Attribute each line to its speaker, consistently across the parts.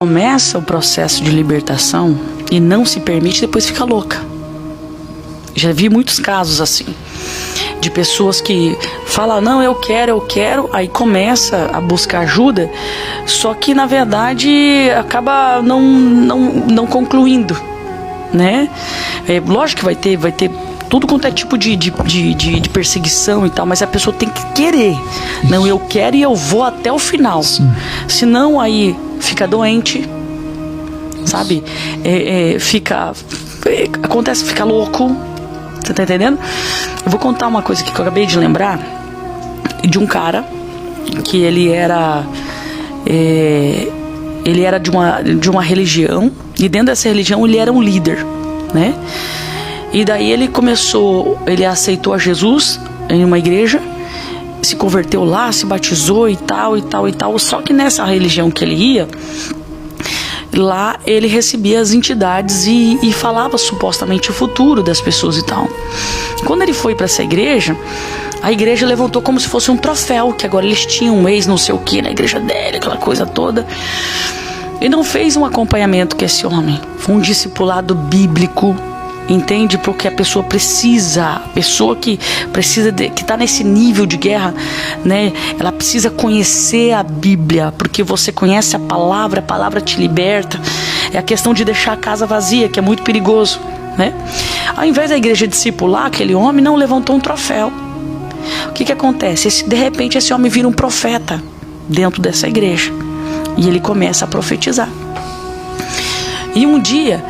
Speaker 1: Começa o processo de libertação e não se permite, depois fica louca. Já vi muitos casos assim, de pessoas que falam, não, eu quero, aí começa a buscar ajuda, só que na verdade acaba não concluindo, né? Lógico que vai ter tudo quanto é tipo de perseguição e tal, mas a pessoa tem que querer. Não, eu quero e eu vou até o final. Sim. Senão aí fica doente, sabe? Fica louco. Você tá entendendo? Eu vou contar uma coisa aqui que eu acabei de lembrar de um cara que ele era de uma religião, e dentro dessa religião ele era um líder, né? E daí ele aceitou a Jesus em uma igreja, se converteu lá, se batizou e tal. Só que nessa religião que ele ia, lá ele recebia as entidades e falava supostamente o futuro das pessoas e tal. Quando ele foi para essa igreja, a igreja levantou como se fosse um troféu, que agora eles tinham um ex não sei o que na igreja dele, aquela coisa toda. E não fez um acompanhamento com esse homem, foi um discipulado bíblico. Entende? Porque a pessoa que está nesse nível de guerra, né? Ela precisa conhecer a Bíblia, porque você conhece a palavra te liberta. É a questão de deixar a casa vazia, que é muito perigoso, né? Ao invés da igreja discipular aquele homem, não levantou um troféu. O que acontece? De repente esse homem vira um profeta dentro dessa igreja, e ele começa a profetizar. E um dia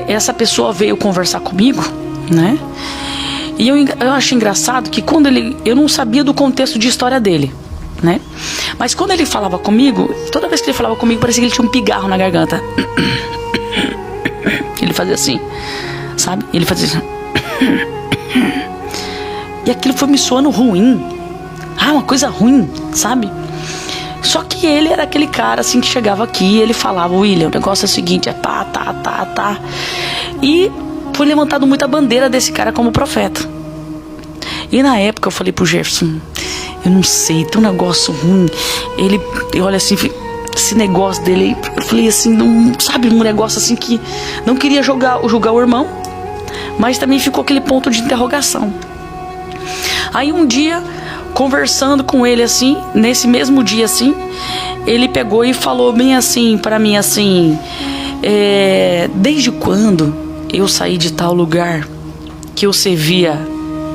Speaker 1: essa pessoa veio conversar comigo, né? E eu achei engraçado que eu não sabia do contexto de história dele, né? Mas quando ele falava comigo, toda vez que ele falava comigo, parecia que ele tinha um pigarro na garganta. Ele fazia assim, sabe? Ele fazia assim. E aquilo foi me soando ruim. Uma coisa ruim, sabe? Só que ele era aquele cara assim que chegava aqui e ele falava, William, o negócio é o seguinte, tá. E foi levantado muita bandeira desse cara como profeta. E na época eu falei pro Jefferson, eu não sei, tem um negócio ruim. Ele olha assim, esse negócio dele, eu falei assim, não, sabe, um negócio assim que não queria julgar o irmão, mas também ficou aquele ponto de interrogação. Aí um dia, conversando com ele assim, nesse mesmo dia assim, ele pegou e falou bem assim pra mim assim, desde quando eu saí de tal lugar que eu servia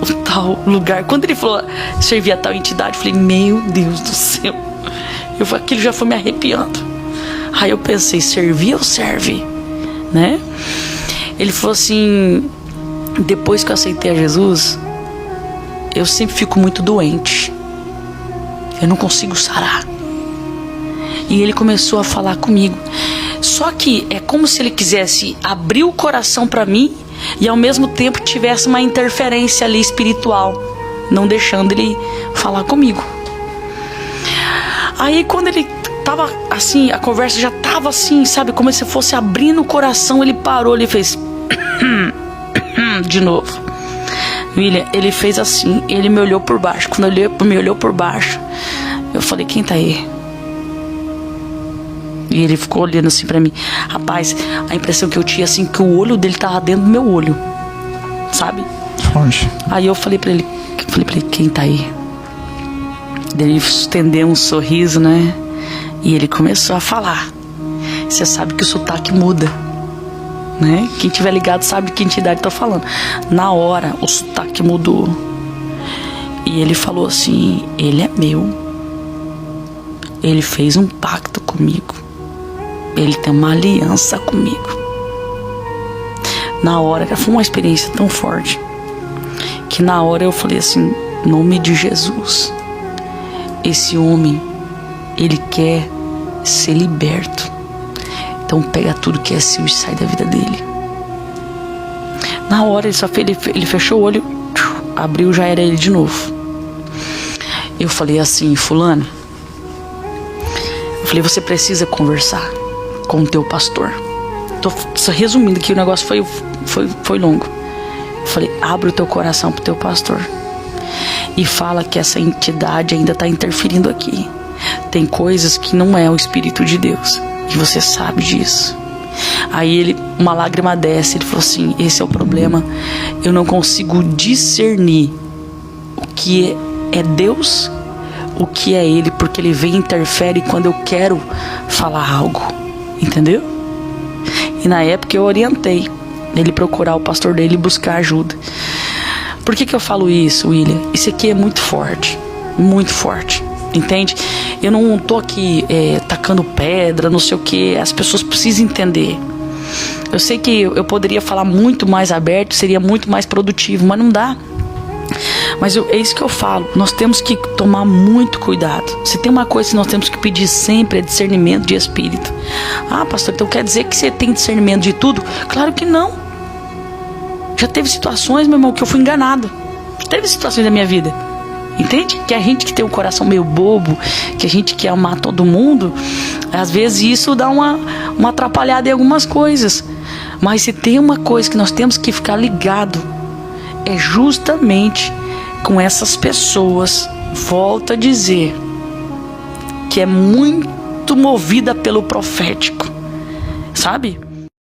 Speaker 1: o tal lugar, quando ele falou servia tal entidade, eu falei, meu Deus do céu, aquilo já foi me arrepiando. Aí eu pensei, servir ou serve, né? Ele falou assim, depois que eu aceitei a Jesus, eu sempre fico muito doente, eu não consigo sarar. E ele começou a falar comigo, só que é como se ele quisesse abrir o coração para mim e ao mesmo tempo tivesse uma interferência ali espiritual, não deixando ele falar comigo. Aí quando ele tava assim, a conversa já tava assim, sabe, como se fosse abrindo o coração, ele parou, ele fez de novo. William, ele fez assim, ele me olhou por baixo. Quando ele me olhou por baixo, eu falei, quem tá aí? E ele ficou olhando assim pra mim. Rapaz, a impressão que eu tinha assim, que o olho dele tava dentro do meu olho, sabe?
Speaker 2: Onde?
Speaker 1: Aí eu falei pra ele, quem tá aí? Ele estendeu um sorriso, né? E ele começou a falar. Você sabe que o sotaque muda, né? Quem tiver ligado sabe de que entidade tô falando. Na hora o sotaque mudou e ele falou assim, ele é meu, ele fez um pacto comigo, ele tem uma aliança comigo. Na hora, foi uma experiência tão forte que na hora eu falei assim, em nome de Jesus, esse homem, ele quer ser liberto. Então pega tudo que é seu e sai da vida dele. Na hora ele fechou o olho, abriu, já era ele de novo. Eu falei assim, fulano, eu falei, você precisa conversar com o teu pastor. Tô só resumindo que o negócio foi longo. Eu falei, abre o teu coração pro teu pastor e fala que essa entidade ainda está interferindo aqui. Tem coisas que não é o Espírito de Deus. E você sabe disso. Aí uma lágrima desce, ele falou assim: esse é o problema, eu não consigo discernir o que é Deus, o que é ele, porque ele vem e interfere quando eu quero falar algo, entendeu? E na época eu orientei ele procurar o pastor dele e buscar ajuda. Por que eu falo isso, William? Isso aqui é muito forte, entende? Eu não tô aqui tacando pedra, não sei o que. As pessoas precisam entender. Eu sei que eu poderia falar muito mais aberto, seria muito mais produtivo, mas não dá. Mas é isso que eu falo, nós temos que tomar muito cuidado. Se tem uma coisa que nós temos que pedir sempre, é discernimento de espírito. Ah, pastor, então quer dizer que você tem discernimento de tudo? Claro que não. Já teve situações, meu irmão, que eu fui enganado. Já teve situações da minha vida, entende? Que a gente que tem um coração meio bobo, que a gente quer amar todo mundo, às vezes isso dá uma atrapalhada em algumas coisas. Mas se tem uma coisa que nós temos que ficar ligado, é justamente com essas pessoas, volto a dizer, que é muito movida pelo profético, sabe?